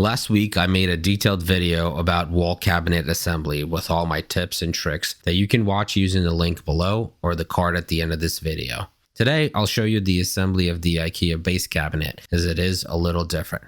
Last week, I made a detailed video about wall cabinet assembly with all my tips and tricks that you can watch using the link below or the card at the end of this video. Today, I'll show you the assembly of the IKEA base cabinet, as it is a little different.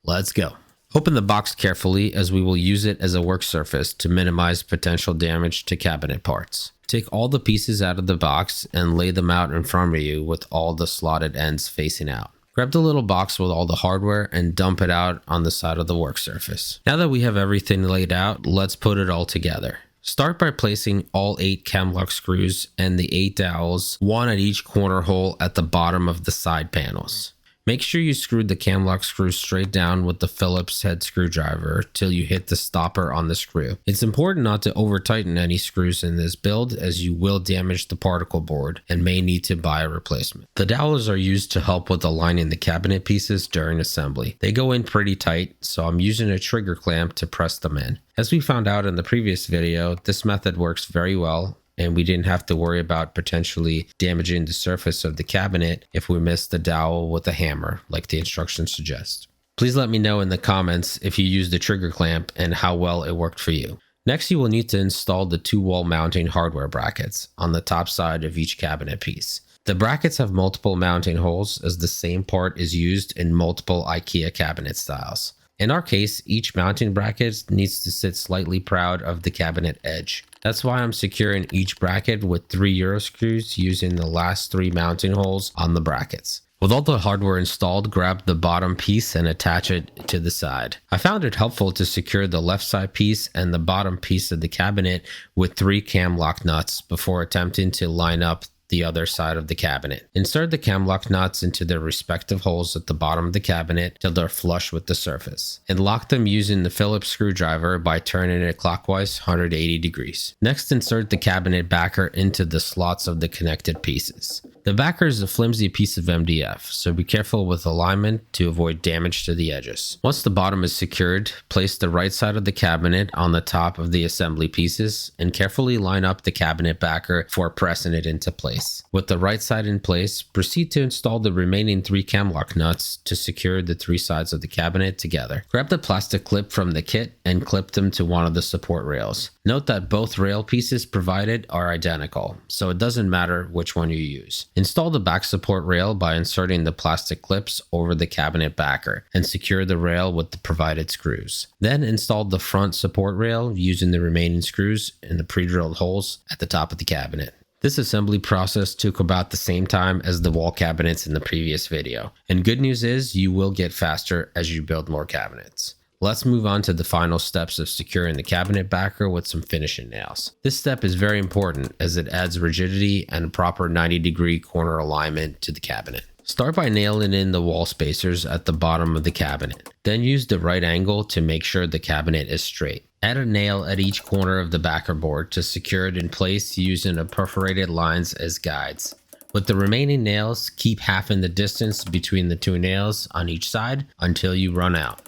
Let's go. Open the box carefully, as we will use it as a work surface to minimize potential damage to cabinet parts. Take all the pieces out of the box and lay them out in front of you with all the slotted ends facing out. Grab the little box with all the hardware and dump it out on the side of the work surface. Now that we have everything laid out, let's put it all together. Start by placing all 8 cam lock screws and the 8 dowels, one at each corner hole at the bottom of the side panels. Make sure you screw the cam lock screws straight down with the Phillips head screwdriver till you hit the stopper on the screw. It's important not to over tighten any screws in this build, as you will damage the particle board and may need to buy a replacement. The dowels are used to help with aligning the cabinet pieces during assembly. They go in pretty tight, so I'm using a trigger clamp to press them in. As we found out in the previous video, this method works very well, and we didn't have to worry about potentially damaging the surface of the cabinet if we missed the dowel with a hammer, like the instructions suggest. Please let me know in the comments if you used the trigger clamp and how well it worked for you. Next, you will need to install the 2 wall mounting hardware brackets on the top side of each cabinet piece. The brackets have multiple mounting holes, as the same part is used in multiple IKEA cabinet styles. In our case, each mounting bracket needs to sit slightly proud of the cabinet edge. That's why I'm securing each bracket with 3 Euro screws using the last 3 mounting holes on the brackets. With all the hardware installed, grab the bottom piece and attach it to the side. I found it helpful to secure the left side piece and the bottom piece of the cabinet with 3 cam lock nuts before attempting to line up the other side of the cabinet. Insert the cam lock nuts into their respective holes at the bottom of the cabinet till they're flush with the surface, and lock them using the Phillips screwdriver by turning it clockwise 180 degrees. Next, insert the cabinet backer into the slots of the connected pieces. The backer is a flimsy piece of MDF, so be careful with alignment to avoid damage to the edges. Once the bottom is secured, place the right side of the cabinet on the top of the assembly pieces and carefully line up the cabinet backer before pressing it into place. With the right side in place, proceed to install the remaining 3 cam lock nuts to secure the 3 sides of the cabinet together. Grab the plastic clip from the kit and clip them to one of the support rails. Note that both rail pieces provided are identical, so it doesn't matter which one you use. Install the back support rail by inserting the plastic clips over the cabinet backer and secure the rail with the provided screws. Then install the front support rail using the remaining screws in the pre-drilled holes at the top of the cabinet. This assembly process took about the same time as the wall cabinets in the previous video, and good news is you will get faster as you build more cabinets. Let's move on to the final steps of securing the cabinet backer with some finishing nails. This step is very important as it adds rigidity and a proper 90-degree corner alignment to the cabinet. Start by nailing in the wall spacers at the bottom of the cabinet. Then use the right angle to make sure the cabinet is straight. Add a nail at each corner of the backer board to secure it in place using a perforated lines as guides. With the remaining nails, keep half in the distance between the 2 nails on each side until you run out.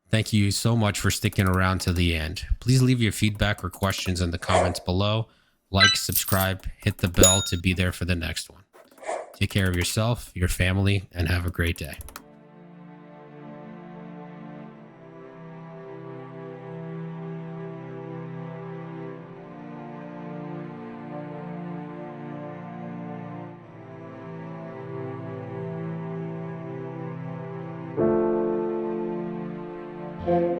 Thank you so much for sticking around to the end. Please leave your feedback or questions in the comments below. Like, subscribe, hit the bell to be there for the next one. Take care of yourself, your family, and have a great day.